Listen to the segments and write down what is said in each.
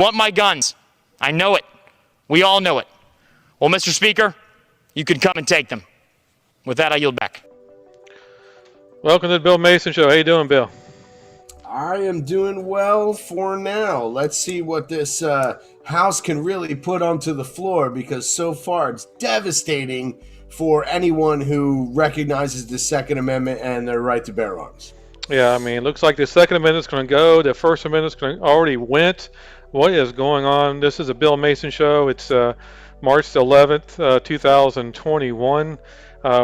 want my guns. I know it. We all know it. Well, Mr. Speaker, you can come and take them. With that, I yield back. Welcome to the Bill Mason Show. How you doing, Bill? I am doing well for now. Let's see what this House can really put onto the floor, because so far it's devastating for anyone who recognizes the Second Amendment and their right to bear arms. Yeah, I mean, it looks like the Second Amendment's going to go. The First Amendment's already went. What is going on? This is a Bill Mason Show. It's March the 11th, 2021.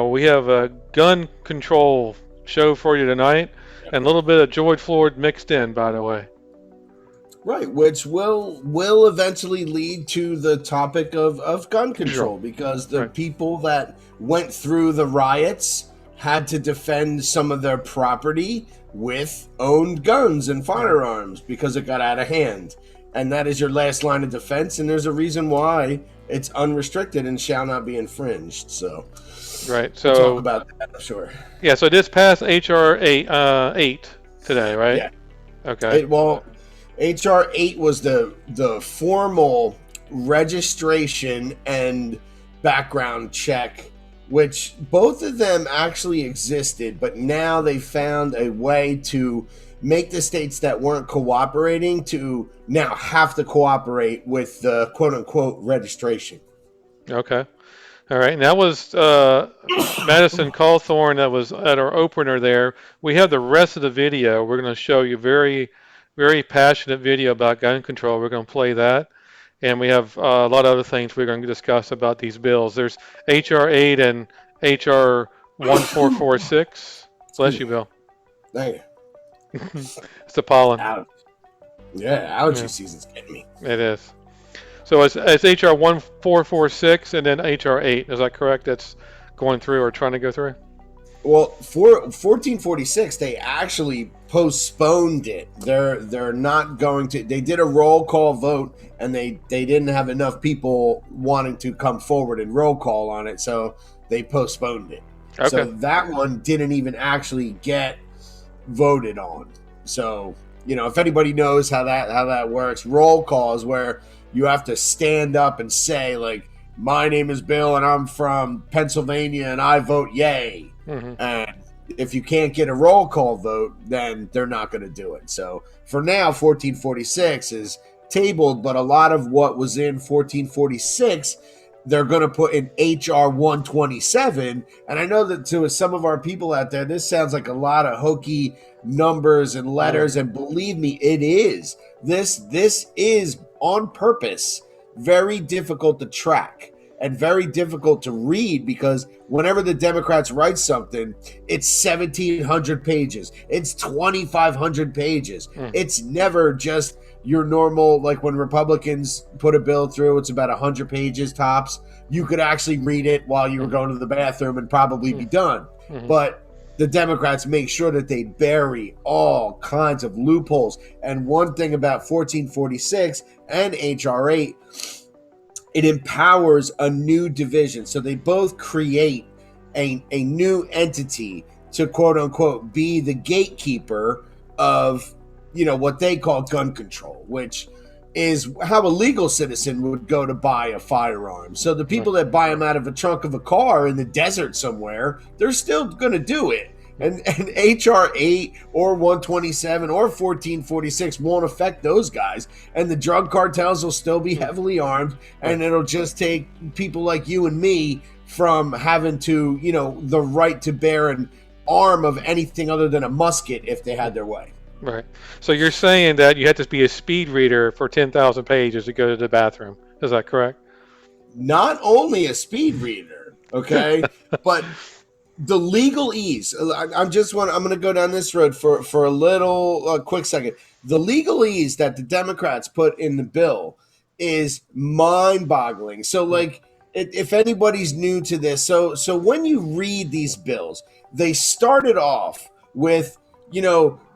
We have a gun control show for you tonight, and a little bit of George Floyd mixed in, by the way. Right, which will eventually lead to the topic of gun control, because the people that went through the riots had to defend some of their property with owned guns and firearms because it got out of hand. And that is your last line of defense, and there's a reason why it's unrestricted and shall not be infringed. So, right. So we'll talk about that, I'm sure. Yeah. So this passed HR 8 today, right? Yeah. Okay. HR 8 was the formal registration and background check, which both of them actually existed, but now they found a way to make the states that weren't cooperating to now have to cooperate with the quote-unquote registration. Okay. All right. And that was Madison Cawthorn that was at our opener there. We have the rest of the video. We're going to show you very, very passionate video about gun control. We're going to play that. And we have a lot of other things we're going to discuss about these bills. There's HR 8 and HR 1446. Bless you, Bill. Thank you. It's the pollen. Allergy season's getting me. It is. So it's HR 1446 and then HR 8. Is that correct? That's going through or trying to go through? Well, for 1446, they actually postponed it. They're not going to. They did a roll call vote, and they didn't have enough people wanting to come forward and roll call on it, so they postponed it. Okay. So that one didn't even actually get voted on. So, if anybody knows how that works, roll call is where you have to stand up and say, like, my name is Bill and I'm from Pennsylvania and I vote yay. Mm-hmm. And if you can't get a roll call vote, then they're not going to do it. So for now, 1446 is tabled, but a lot of what was in 1446 they're going to put in HR 127. And I know that to some of our people out there, this sounds like a lot of hokey numbers and letters. And believe me, it is. This is on purpose very difficult to track and very difficult to read, because whenever the Democrats write something, it's 1,700 pages. It's 2,500 pages. It's never just your normal, like when Republicans put a bill through, it's about 100 pages tops. You could actually read it while you were going to the bathroom and probably be done. But the Democrats make sure that they bury all kinds of loopholes. And one thing about 1446 and HR 8, it empowers a new division. So they both create a new entity to, quote unquote, be the gatekeeper of, what they call gun control, which is how a legal citizen would go to buy a firearm. So the people that buy them out of the trunk of a car in the desert somewhere, they're still going to do it. And HR 8 or 127 or 1446 won't affect those guys. And the drug cartels will still be heavily armed. And it'll just take people like you and me from having to, the right to bear an arm of anything other than a musket if they had their way. Right. So you're saying that you have to be a speed reader for 10,000 pages to go to the bathroom. Is that correct? Not only a speed reader, okay, but the legalese. I'm going to go down this road for a little quick second. The legalese that the Democrats put in the bill is mind-boggling. So, like, if anybody's new to this, so when you read these bills, they started off with,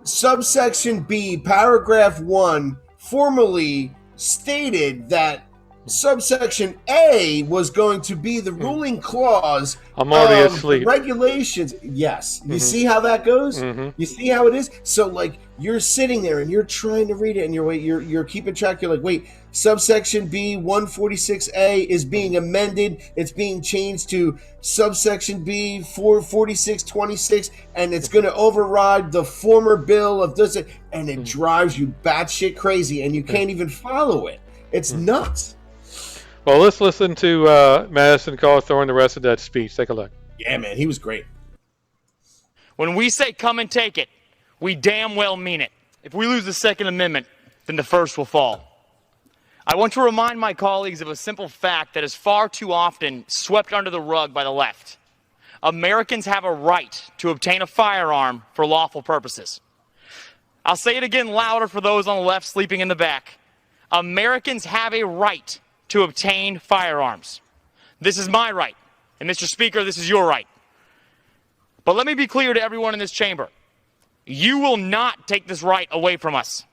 subsection B, paragraph 1, formally stated that subsection A was going to be the ruling clause I'm already of the asleep. regulations. Yes. You see how that goes? You see how it is? So like you're sitting there and you're trying to read it and you're keeping track. You're like, wait, subsection B 146A is being amended. It's being changed to subsection B 44626, and it's going to override the former bill of this, and it drives you batshit crazy, and you can't even follow it. It's nuts. Well, let's listen to Madison Cawthorn, the rest of that speech. Take a look. Yeah, man, he was great. When we say come and take it, we damn well mean it. If we lose the Second Amendment, then the First will fall. I want to remind my colleagues of a simple fact that is far too often swept under the rug by the left. Americans have a right to obtain a firearm for lawful purposes. I'll say it again louder for those on the left sleeping in the back. Americans have a right to obtain firearms. This is my right, and Mr. Speaker, this is your right. But let me be clear to everyone in this chamber. You will not take this right away from us.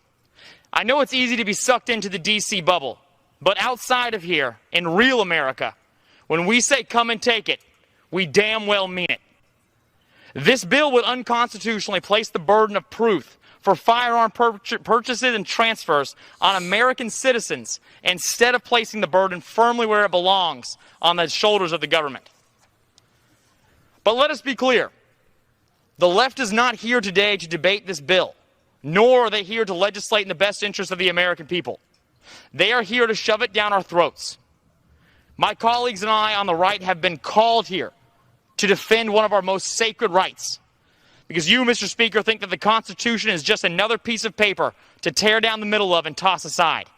I know it's easy to be sucked into the DC bubble, but outside of here, in real America, when we say come and take it, we damn well mean it. This bill would unconstitutionally place the burden of proof for firearm purchases and transfers on American citizens instead of placing the burden firmly where it belongs, on the shoulders of the government. But let us be clear. The left is not here today to debate this bill, nor are they here to legislate in the best interest of the American people. They are here to shove it down our throats. My colleagues and I on the right have been called here to defend one of our most sacred rights. Because you, Mr. Speaker, think that the Constitution is just another piece of paper to tear down the middle of and toss aside.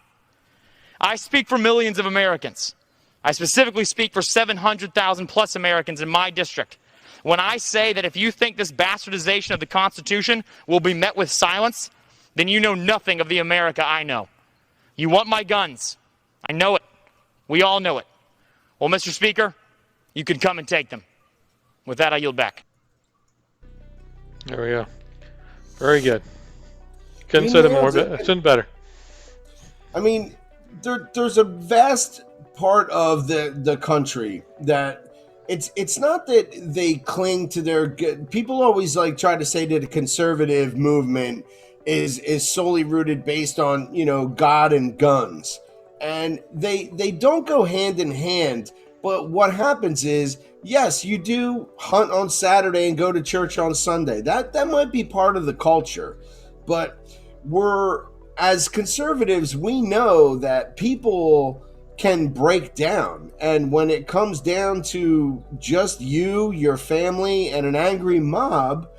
I speak for millions of Americans. I specifically speak for 700,000 plus Americans in my district when I say that if you think this bastardization of the Constitution will be met with silence, then you know nothing of the America I know. You want my guns. I know it. We all know it. Well, Mr. Speaker, you can come and take them. With that, I yield back. There we go. Very good. Couldn't say it more, but it's been better. I mean, there's a vast part of the country that it's not that they cling to their people always like try to say that the conservative movement is solely rooted based on, you know, God and guns, and they don't go hand in hand. But what happens is, yes, you do hunt on Saturday and go to church on Sunday. That might be part of the culture. But as conservatives, we know that people can break down. And when it comes down to just you, your family, and an angry mob,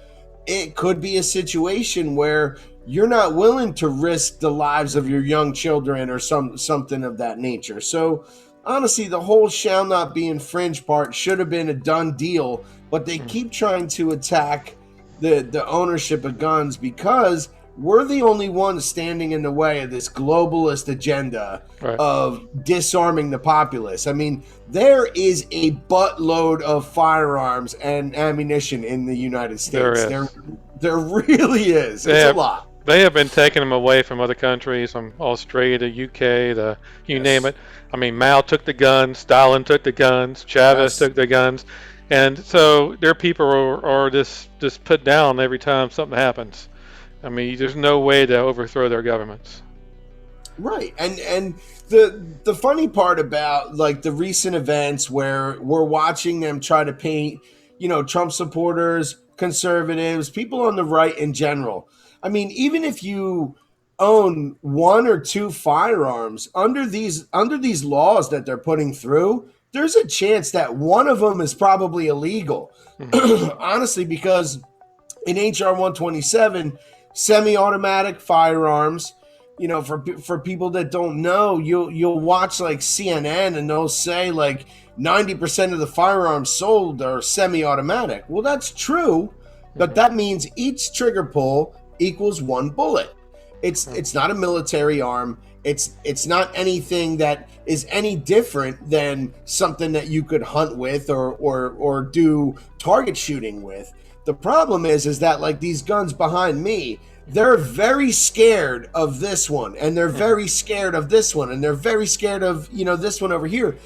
it could be a situation where you're not willing to risk the lives of your young children or something of that nature. So honestly, the whole shall not be infringed part should have been a done deal, but they keep trying to attack the ownership of guns because we're the only ones standing in the way of this globalist agenda of disarming the populace. I mean, there is a buttload of firearms and ammunition in the United States. There really is. It's a lot. They have been taking them away from other countries, from Australia to UK, you name it. I mean, Mao took the guns, Stalin took the guns, Chavez took the guns, and so their people are just put down every time something happens. I mean, there's no way to overthrow their governments. Right, and the funny part about like the recent events where we're watching them try to paint, you know, Trump supporters, conservatives, people on the right in general. I mean, even if you own one or two firearms under these laws that they're putting through, there's a chance that one of them is probably illegal. Honestly, because in HR 127, semi-automatic firearms, you know, for people that don't know, you'll watch like CNN and they'll say like 90% of the firearms sold are semi-automatic. Well, that's true, but that means each trigger pull equals one bullet. It's not a military arm. It's not anything that is any different than something that you could hunt with or do target shooting with. The problem is that like these guns behind me, they're very scared of this one, and they're very scared of this one, and they're very scared of, this one over here.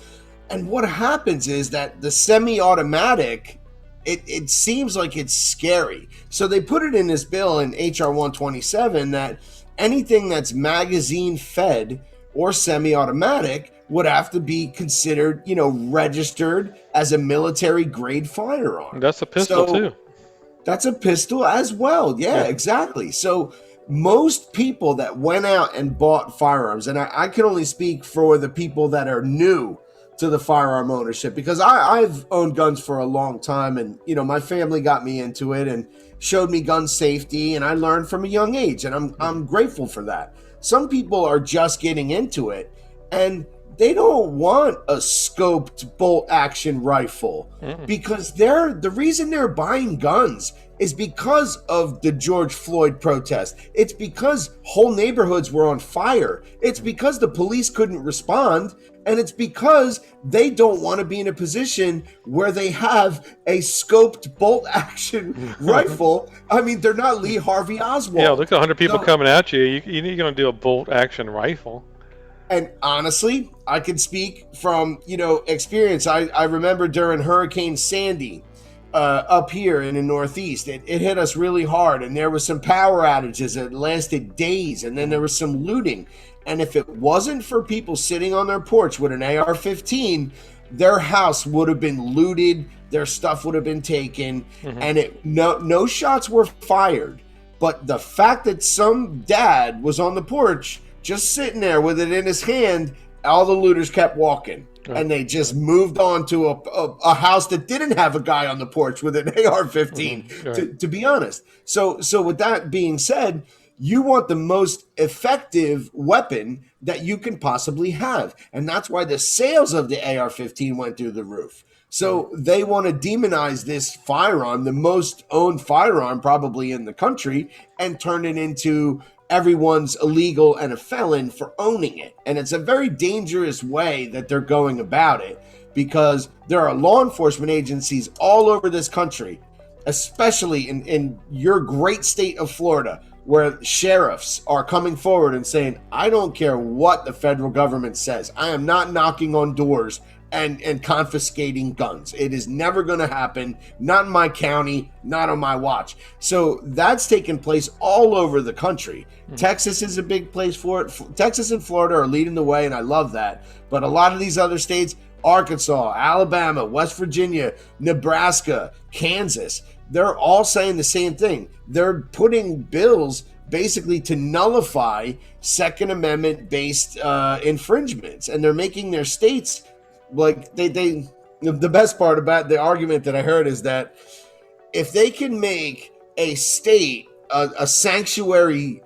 And what happens is that the semi-automatic, it seems like it's scary. So they put it in this bill in HR 127 that anything that's magazine fed or semi-automatic would have to be considered, registered as a military grade firearm. That's a pistol too. That's a pistol as well. Yeah, exactly. So most people that went out and bought firearms, and I can only speak for the people that are new to the firearm ownership, because I've owned guns for a long time, and my family got me into it and showed me gun safety, and I learned from a young age, and I'm grateful for that. Some people are just getting into it, and they don't want a scoped bolt action rifle because the reason they're buying guns is because of the George Floyd protest. It's because whole neighborhoods were on fire. It's because the police couldn't respond. And it's because they don't want to be in a position where they have a scoped bolt action rifle. I mean, they're not Lee Harvey Oswald. Yeah, look at 100 people coming at you. You're going to do a bolt action rifle. And honestly, I can speak from, experience. I remember during Hurricane Sandy up here in the Northeast, it hit us really hard. And there was some power outages that lasted days. And then there was some looting. And if it wasn't for people sitting on their porch with an AR-15, their house would have been looted. Their stuff would have been taken. And no shots were fired. But the fact that some dad was on the porch just sitting there with it in his hand, all the looters kept walking. And they just moved on to a house that didn't have a guy on the porch with an AR-15, to be honest. So with that being said, you want the most effective weapon that you can possibly have. And that's why the sales of the AR-15 went through the roof. So they want to demonize this firearm, the most owned firearm probably in the country, and turn it into everyone's illegal and a felon for owning it. And it's a very dangerous way that they're going about it, because there are law enforcement agencies all over this country, especially in your great state of Florida, where sheriffs are coming forward and saying, I don't care what the federal government says. I am not knocking on doors and confiscating guns. It is never going to happen. Not in my county, not on my watch. So that's taken place all over the country. Texas is a big place for it. Texas and Florida are leading the way, and I love that. But a lot of these other states, Arkansas, Alabama, West Virginia, Nebraska, Kansas, they're all saying the same thing. They're putting bills basically to nullify Second Amendment based infringements, and they're making their states like the best part about the argument that I heard is that if they can make a state a sanctuary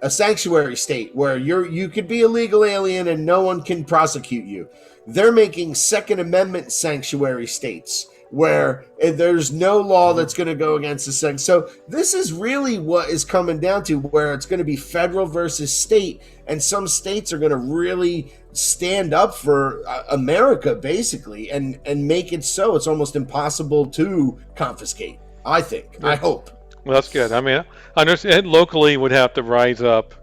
state where you could be a legal alien and no one can prosecute you, they're making Second Amendment sanctuary states where there's no law that's going to go against the second. So this is really what is coming down to, where it's going to be federal versus state, and some states are going to really stand up for America, basically, and make it so it's almost impossible to confiscate, I think. I hope. Well, that's good. I mean, I understand locally would have to rise up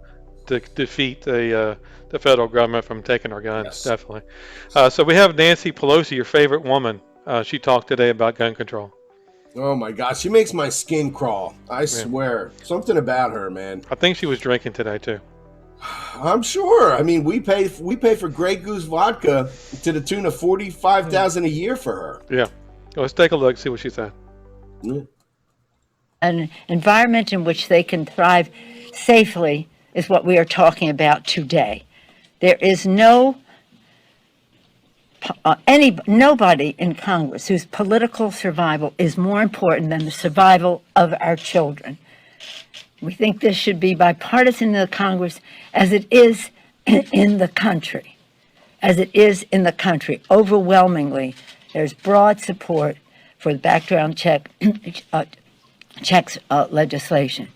to defeat the federal government from taking our guns, yes. Definitely. So we have Nancy Pelosi, your favorite woman. She talked today about gun control. Oh my gosh, she makes my skin crawl. I swear. Something about her, man. I think she was drinking today too. I'm sure. I mean, we pay for Grey Goose vodka to the tune of $45,000 a year for her. Yeah. Let's take a look, see what she said. Yeah. An environment in which they can thrive safely is what we are talking about today. There is nobody in Congress whose political survival is more important than the survival of our children. We think this should be bipartisan in the Congress, as it is in the country. Overwhelmingly, there's broad support for the background checks legislation.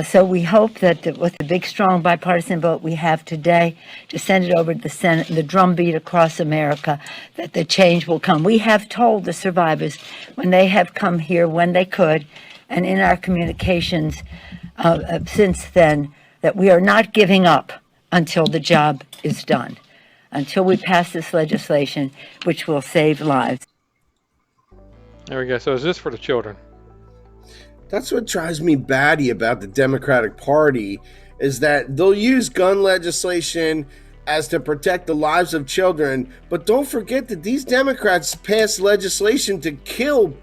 So we hope that with the big, strong bipartisan vote we have today to send it over to the Senate and the drumbeat across America, that the change will come. We have told the survivors when they have come here, when they could, and in our communications since then that we are not giving up until the job is done, until we pass this legislation, which will save lives. There we go. So is this for the children? That's what drives me batty about the Democratic Party, is that they'll use gun legislation as to protect the lives of children, but don't forget that these Democrats passed legislation to kill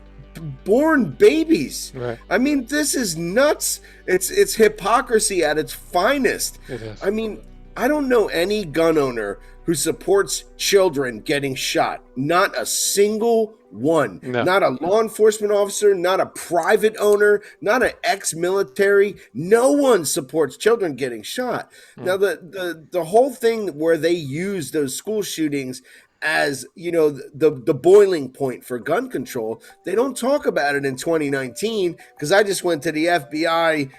born babies. Right. I mean, this is nuts. It's hypocrisy at its finest. It is. I mean, I don't know any gun owner who supports children getting shot. Not a single one. No. Not a law enforcement officer, not a private owner, not an ex-military. No one supports children getting shot. Now, the whole thing where they use those school shootings as, you know, the boiling point for gun control, they don't talk about it in 2019, because I just went to the FBI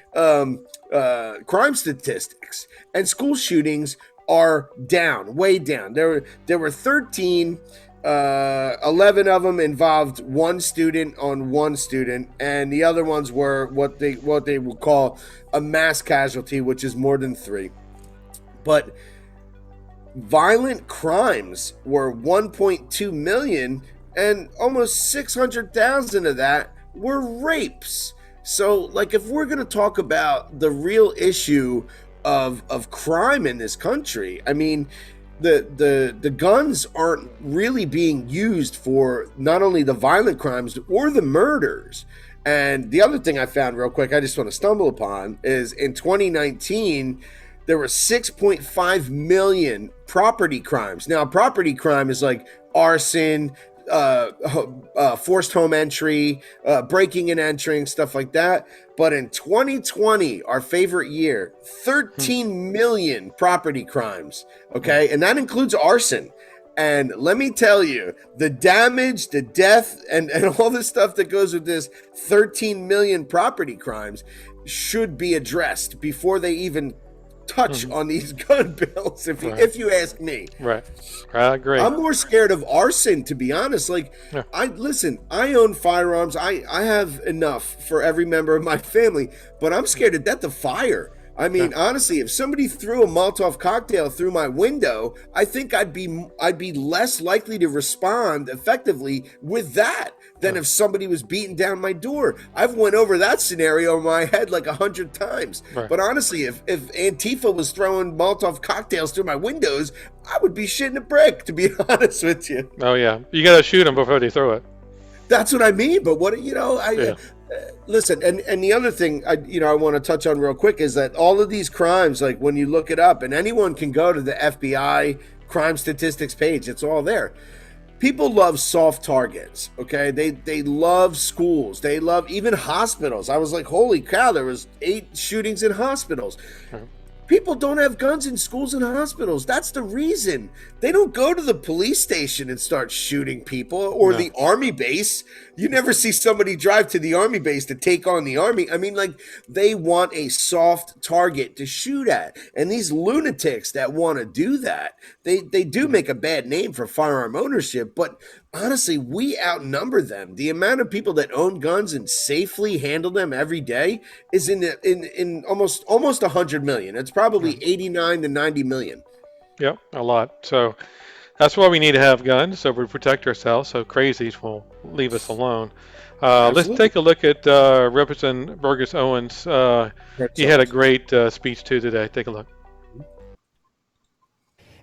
crime statistics, and school shootings are down, way down. There were 13, 11 of them involved one student on one student, and the other ones were what they would call a mass casualty, which is more than 3. But violent crimes were 1.2 million, and almost 600,000 of that were rapes. So, like, if we're going to talk about the real issue of crime in this country, I mean, the guns aren't really being used for not only the violent crimes or the murders. And the other thing I found real quick, I just want to stumble upon, is in 2019, there were 6.5 million property crimes. Now, property crime is like arson, forced home entry, breaking and entering, stuff like that. But in 2020, our favorite year, 13 million property crimes. Okay. And that includes arson. And let me tell you, the damage, the death, and all the stuff that goes with this 13 million property crimes should be addressed before they even touch on these gun bills, if you ask me. Right. I agree. I'm more scared of arson, to be honest. Like, Yeah. I own firearms. I have enough for every member of my family, but I'm scared to death of fire. I mean, honestly, if somebody threw a Molotov cocktail through my window, I think I'd be less likely to respond effectively with that than if somebody was beating down my door. I've went over that scenario in my head like 100 times. Right. But honestly, if Antifa was throwing Molotov cocktails through my windows, I would be shitting a brick, to be honest with you. Oh yeah, you got to shoot them before they throw it. That's what I mean. But what, you know, listen, and the other thing I want to touch on real quick is that all of these crimes, like when you look it up, and anyone can go to the FBI crime statistics page, it's all there. People love soft targets, okay? They love schools. They love even hospitals. I was like, holy cow, there was 8 shootings in hospitals. People don't have guns in schools and hospitals. That's the reason. They don't go to the police station and start shooting people, or the army base. You never see somebody drive to the army base to take on the army. I mean, like, they want a soft target to shoot at. And these lunatics that want to do that, they do make a bad name for firearm ownership, but honestly, we outnumber them. The amount of people that own guns and safely handle them every day is in almost 100 million. It's probably 89 to 90 million. Yep, a lot. So that's why we need to have guns, so we protect ourselves, so crazies will leave us alone. Let's take a look at Representative Burgess Owens. He had a great speech too today. Take a look.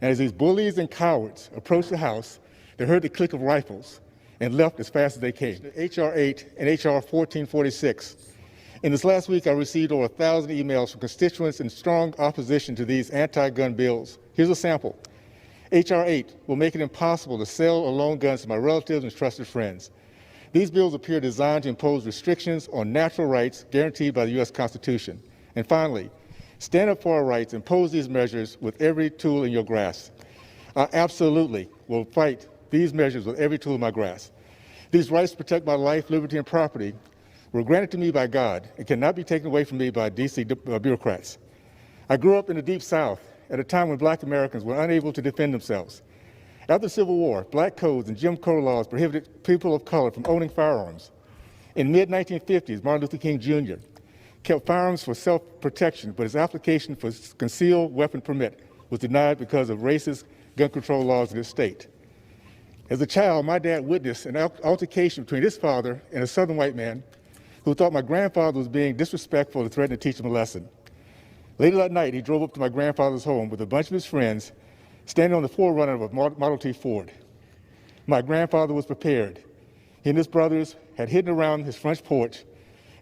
And as these bullies and cowards approached the House, they heard the click of rifles and left as fast as they came. H.R. 8 and H.R. 1446. In this last week, I received over 1,000 emails from constituents in strong opposition to these anti-gun bills. Here's a sample. H.R. 8 will make it impossible to sell or loan guns to my relatives and trusted friends. These bills appear designed to impose restrictions on natural rights guaranteed by the U.S. Constitution. And finally, stand up for our rights and oppose these measures with every tool in your grasp. I absolutely will fight these measures with every tool in my grasp. These rights to protect my life, liberty, and property were granted to me by God and cannot be taken away from me by D.C. bureaucrats. I grew up in the Deep South at a time when Black Americans were unable to defend themselves. After the Civil War, black codes and Jim Crow laws prohibited people of color from owning firearms. In mid-1950s, Martin Luther King Jr. kept firearms for self-protection, but his application for concealed weapon permit was denied because of racist gun control laws in his state. As a child, my dad witnessed an altercation between his father and a southern white man who thought my grandfather was being disrespectful and threatened to teach him a lesson. Later that night, he drove up to my grandfather's home with a bunch of his friends, standing on the forerunner of a Model T Ford. My grandfather was prepared. He and his brothers had hidden around his front porch,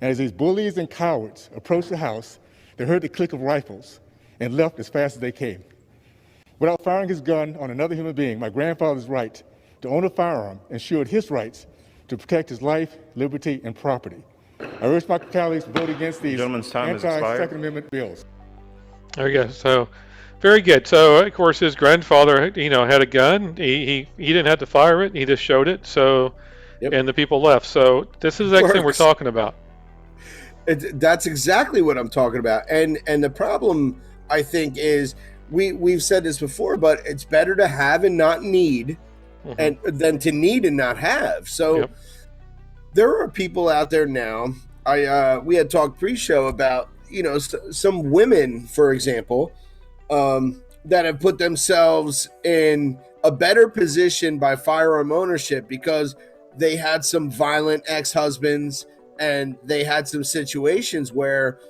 and as these bullies and cowards approached the house, they heard the click of rifles and left as fast as they came. Without firing his gun on another human being, my grandfather's right to own a firearm ensured his rights to protect his life, liberty, and property. I urge my colleagues to vote against these anti-Second Amendment bills. There you go. So, very good. So, of course, his grandfather, had a gun. He didn't have to fire it. He just showed it. So, and the people left. So, this is the thing we're talking about. That's exactly what I'm talking about. And the problem, I think, is we've said this before, but it's better to have and not need, and than to need and not have. So there are people out there now. We had talked pre-show about some women, for example, that have put themselves in a better position by firearm ownership because they had some violent ex-husbands and they had some situations where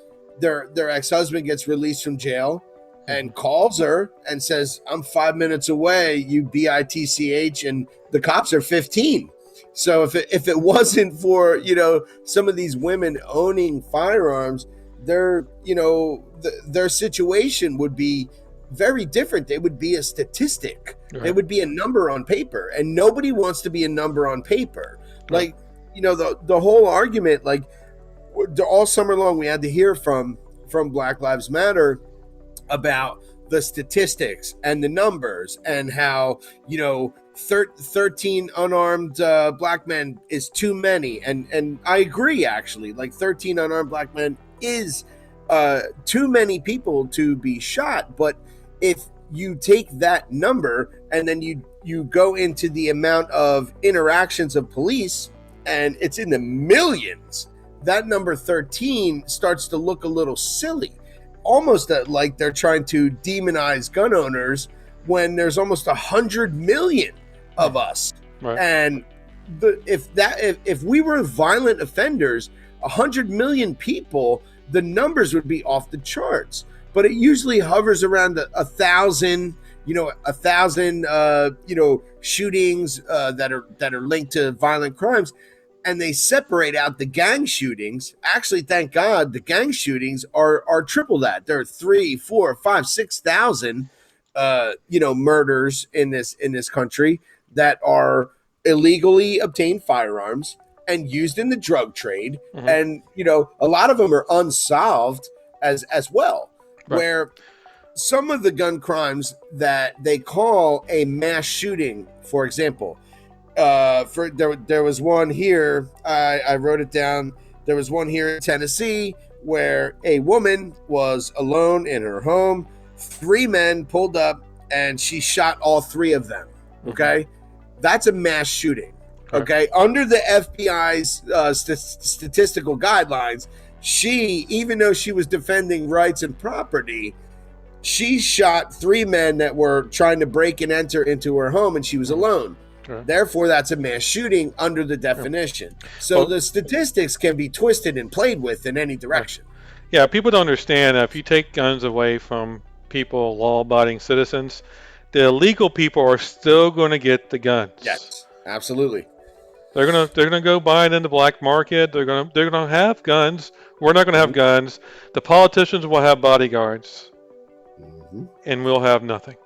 their ex-husband gets released from jail and calls her and says, "I'm 5 minutes away, you bitch," and the cops are 15. So if it wasn't for some of these women owning firearms, their situation would be very different. They would be a statistic. Right. They would be a number on paper, and nobody wants to be a number on paper. Right. Like the whole argument, like all summer long, we had to hear from Black Lives Matter about the statistics and the numbers and how 13 unarmed black men is too many, and I agree, actually. Like 13 unarmed black men is too many people to be shot. But if you take that number and then you go into the amount of interactions of police, and it's in the millions, that number 13 starts to look a little silly, almost like they're trying to demonize gun owners when there's almost 100 million of us. Right. And if we were violent offenders, 100 million people, the numbers would be off the charts. But it usually hovers around 1,000, 1,000, shootings that are linked to violent crimes. And they separate out the gang shootings. Actually, thank God, the gang shootings are triple that. There are 3, 4, 5, 6,000, murders in this country that are illegally obtained firearms and used in the drug trade. And a lot of them are unsolved as well. Right. Where some of the gun crimes that they call a mass shooting, for example. There was one here, I wrote it down. There was one here in Tennessee where a woman was alone in her home. 3 men pulled up and she shot all 3 of them. Okay. That's a mass shooting. Okay. Under the FBI's statistical guidelines, she, even though she was defending rights and property, she shot 3 men that were trying to break and enter into her home, and she was alone. Therefore, that's a mass shooting under the definition. So the statistics can be twisted and played with in any direction. Yeah, people don't understand that if you take guns away from people, law-abiding citizens, the illegal people are still going to get the guns. Yes, absolutely. They're gonna go buy it in the black market. They're gonna have guns. We're not gonna have guns. The politicians will have bodyguards, and we'll have nothing.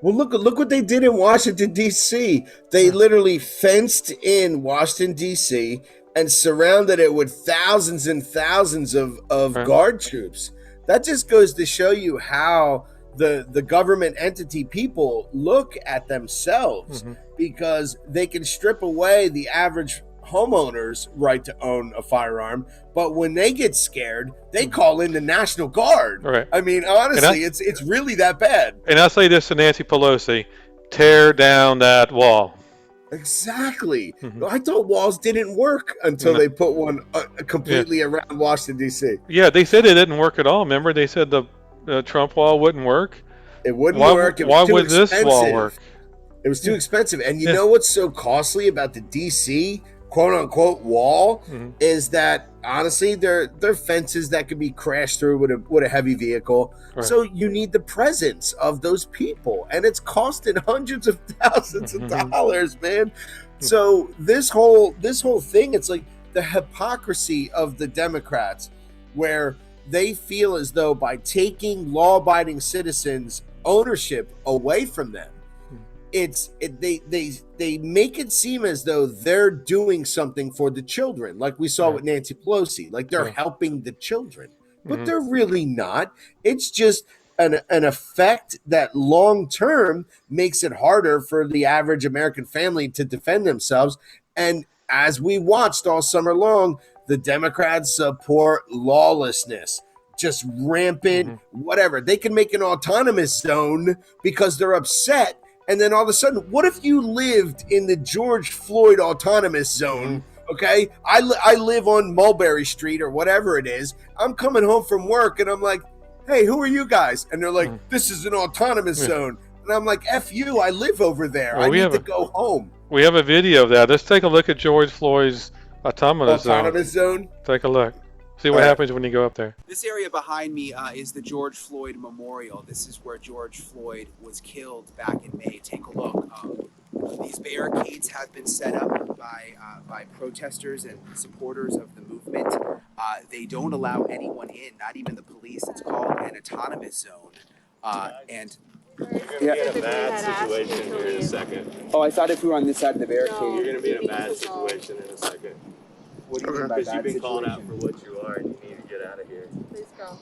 Well, look what they did in Washington, D.C. They literally fenced in Washington, D.C. and surrounded it with thousands and thousands of guard troops. That just goes to show you how the government entity people look at themselves, because they can strip away the average homeowner's right to own a firearm, but when they get scared, they call in the National Guard. Right. I mean, honestly, it's really that bad. And I'll say this to Nancy Pelosi: tear down that wall. Exactly. Mhm. I thought walls didn't work until No. they put one completely around Washington, D.C. Yeah, they said it didn't work at all. Remember, they said the Trump wall wouldn't work. It wouldn't Why? work. It was Why too would this wall expensive. work? It was too expensive. And you Yeah. know what's so costly about the DC quote unquote wall Mhm. is that honestly they're fences that could be crashed through with a heavy vehicle. Right. So you need the presence of those people, and it's costing hundreds of thousands of Mhm. dollars, man. So this whole thing, it's like the hypocrisy of the Democrats, where they feel as though by taking law-abiding citizens ownership away from them, they make it seem as though they're doing something for the children, like we saw with Nancy Pelosi, like they're helping the children, but they're really not. It's just an effect that long term makes it harder for the average American family to defend themselves. And as we watched all summer long, the Democrats support lawlessness, just rampant, whatever. They can make an autonomous zone because they're upset. And then all of a sudden, what if you lived in the George Floyd autonomous zone? Okay, I live on Mulberry Street or whatever it is. I'm coming home from work and I'm like, hey, who are you guys? And they're like, this is an autonomous zone. And I'm like, F you, I live over there. Well, I need to go home. We have a video of that. Let's take a look at George Floyd's autonomous zone. Take a look. See what happens when you go up there. This area behind me is the George Floyd Memorial. This is where George Floyd was killed back in May. Take a look. These barricades have been set up by protesters and supporters of the movement. They don't allow anyone in, not even the police. It's called an autonomous zone. And You're going to be in a bad situation here in a second. oh, I thought if we were on this side of the barricade. No, you're going to be in a bad situation in a second. What do you mean by Because bad you've been called out situation? for what you are and you need to get out of here. Please go.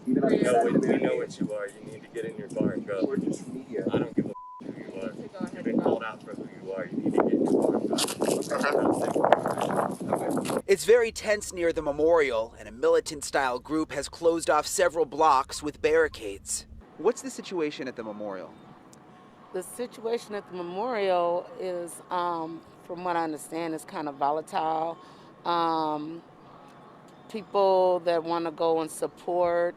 Even on We this side of the know barricade. what you are. You need to get in your car and go. We're just media. I don't give a who you are. You've been called out for who you are. You need to get in your car and go. It's very tense near the memorial, and a militant-style group has closed off several blocks with barricades. What's the situation at the memorial? The situation at the memorial is, from what I understand, is kind of volatile. People that want to go and support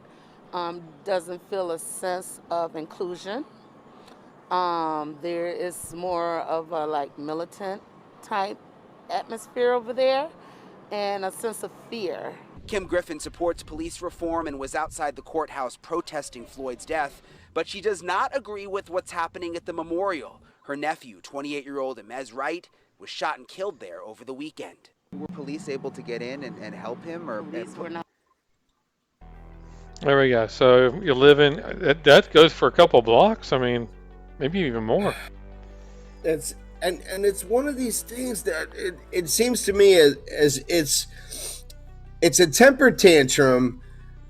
doesn't feel a sense of inclusion. There is more of a like militant type atmosphere over there and a sense of fear. Kim Griffin supports police reform and was outside the courthouse protesting Floyd's death, but she does not agree with what's happening at the memorial. Her nephew, 28-year-old Emez Wright, was shot and killed there over the weekend. Were police able to get in and help him? Or Police were not. There we go. So you live in that goes for a couple blocks. I mean, maybe even more. It's and it's one of these things that it seems to me as it's a temper tantrum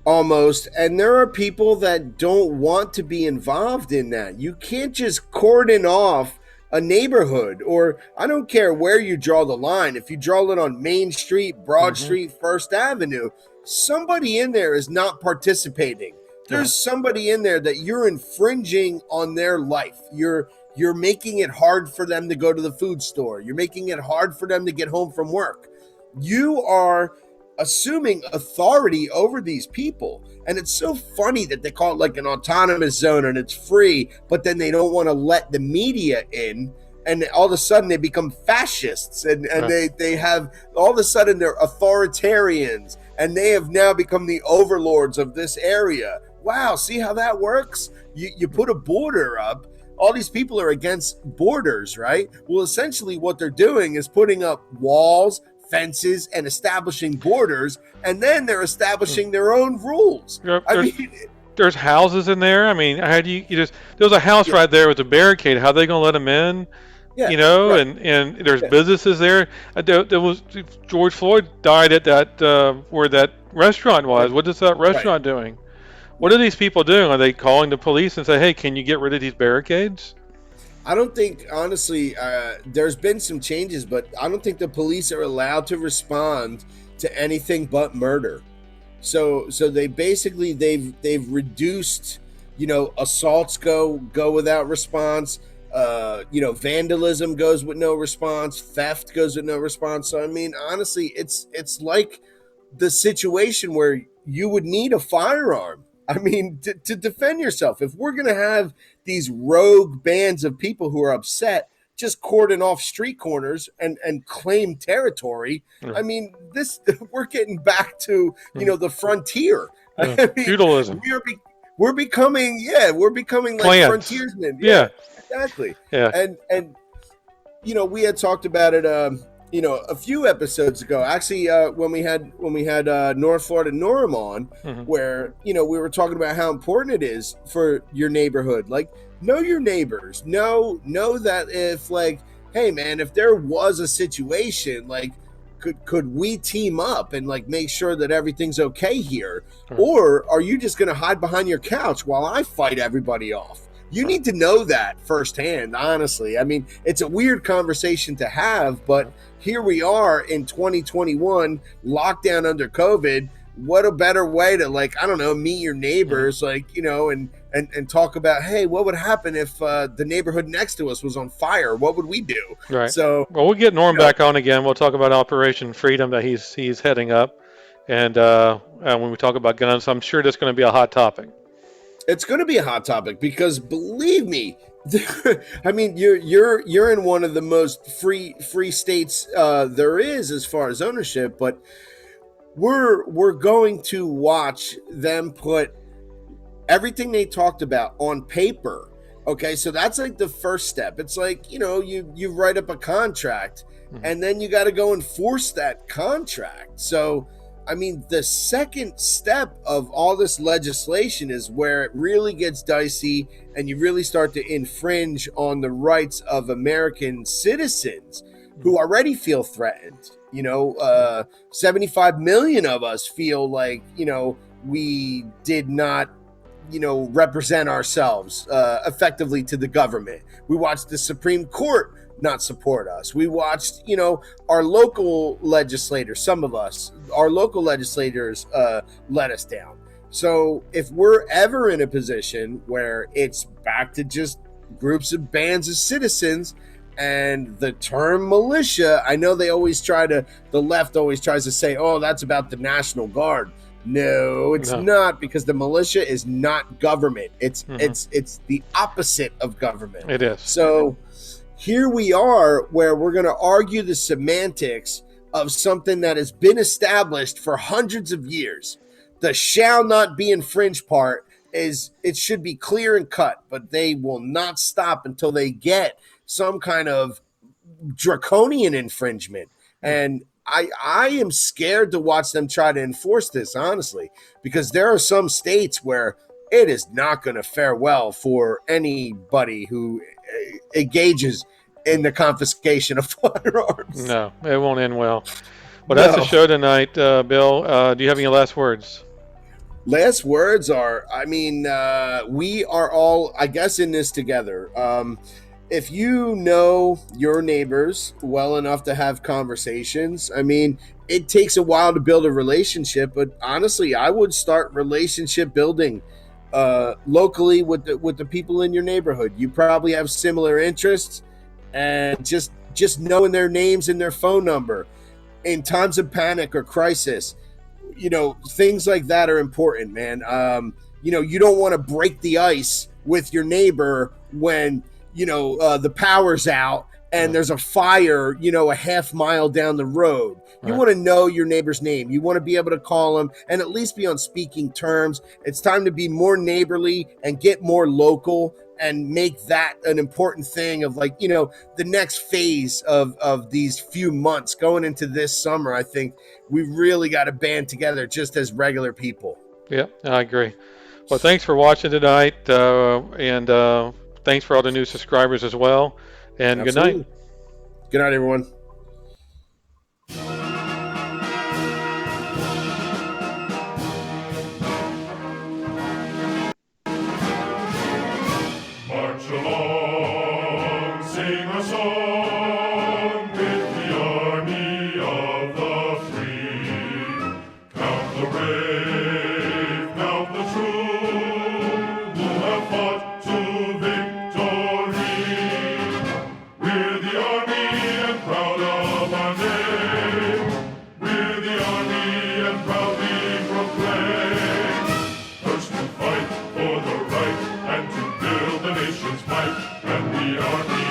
almost, and there are people that don't want to be involved in that. You can't just cordon off a neighborhood, or I don't care where you draw the line. If you draw it on Main Street, Broad Street, First Avenue, somebody in there is not participating. There's somebody in there that you're infringing on their life. You're making it hard for them to go to the food store. You're making it hard for them to get home from work. You are assuming authority over these people. And it's so funny that they call it like an autonomous zone and it's free, but then they don't want to let the media in. And all of a sudden they become fascists and they have all of a sudden they're authoritarians and they have now become the overlords of this area. Wow, see how that works? You put a border up. All these people are against borders, right? Well, essentially what they're doing is putting up walls, fences, and establishing borders, and then they're establishing their own rules. There's houses in there. I mean, how do you just? There's a house right there with a barricade. How are they going to let them in? Yeah, you know, and there's businesses there. There was George Floyd died at that where that restaurant was. What is that restaurant doing? What are these people doing? Are they calling the police and say, "Hey, can you get rid of these barricades?" I don't think, honestly, there's been some changes, but I don't think the police are allowed to respond to anything but murder. So they basically they've reduced, assaults go without response. Vandalism goes with no response, theft goes with no response. So I mean, honestly, it's like the situation where you would need a firearm. I mean, to defend yourself. If we're going to have these rogue bands of people who are upset just cordon off street corners and claim territory, I mean, we're getting back to, the frontier. I mean, feudalism. we're becoming like Clans. frontiersmen. Yeah. Exactly. Yeah. And we had talked about it a few episodes ago, actually, when we had North Florida Norm on, where we were talking about how important it is for your neighborhood. Like, know your neighbors, know that if, like, hey man, if there was a situation, like, could we team up and, like, make sure that everything's okay here, or are you just going to hide behind your couch while I fight everybody off? You need to know that firsthand, honestly. I mean, it's a weird conversation to have, but here we are in 2021, lockdown under COVID. What a better way to, like, I don't know, meet your neighbors, like, and talk about, hey, what would happen if the neighborhood next to us was on fire? What would we do? Right. So, well, we'll get Norm back on again. We'll talk about Operation Freedom that he's heading up, and when we talk about guns, I'm sure that's going to be a hot topic. It's going to be a hot topic because, believe me, I mean, you're in one of the most free states there is as far as ownership, but we're going to watch them put everything they talked about on paper. Okay, so that's like the first step. It's like, you write up a contract, and then you got to go enforce that contract. So, I mean, the second step of all this legislation is where it really gets dicey, and you really start to infringe on the rights of American citizens who already feel threatened. 75 million of us feel like, we did not, represent ourselves effectively to the government. We watched the Supreme Court not support us. We watched, our local legislators, some of us, our local legislators let us down. So if we're ever in a position where it's back to just groups of bands of citizens, and the term militia, I know the left always tries to say, oh, that's about the National Guard. No, it's not, because the militia is not government. It's the opposite of government. It is. So here we are, where we're going to argue the semantics of something that has been established for hundreds of years. The shall not be infringed part it should be clear and cut, but they will not stop until they get some kind of draconian infringement. And I am scared to watch them try to enforce this, honestly, because there are some states where it is not going to fare well for anybody who engages in the confiscation of firearms. No, it won't end well. Well, that's the show tonight, Bill. Do you have any last words? Last words are, I mean, we are all, I guess, in this together. If you know your neighbors well enough to have conversations, I mean, it takes a while to build a relationship, but honestly, I would start relationship building locally with the people in your neighborhood. You probably have similar interests, and just knowing their names and their phone number in times of panic or crisis, things like that are important, man. You don't want to break the ice with your neighbor when the power's out and there's a fire, a half mile down the road. You want to know your neighbor's name. You want to be able to call them and at least be on speaking terms. It's time to be more neighborly and get more local and make that an important thing of, like, the next phase of these few months going into this summer. I think we really got to band together just as regular people. Yeah, I agree. Well, thanks for watching tonight, and thanks for all the new subscribers as well. And Absolutely. Good night. Good night, everyone. March along, sing a song with the army of the free. Count the brave, count the true, who have fought to victory. might, and the army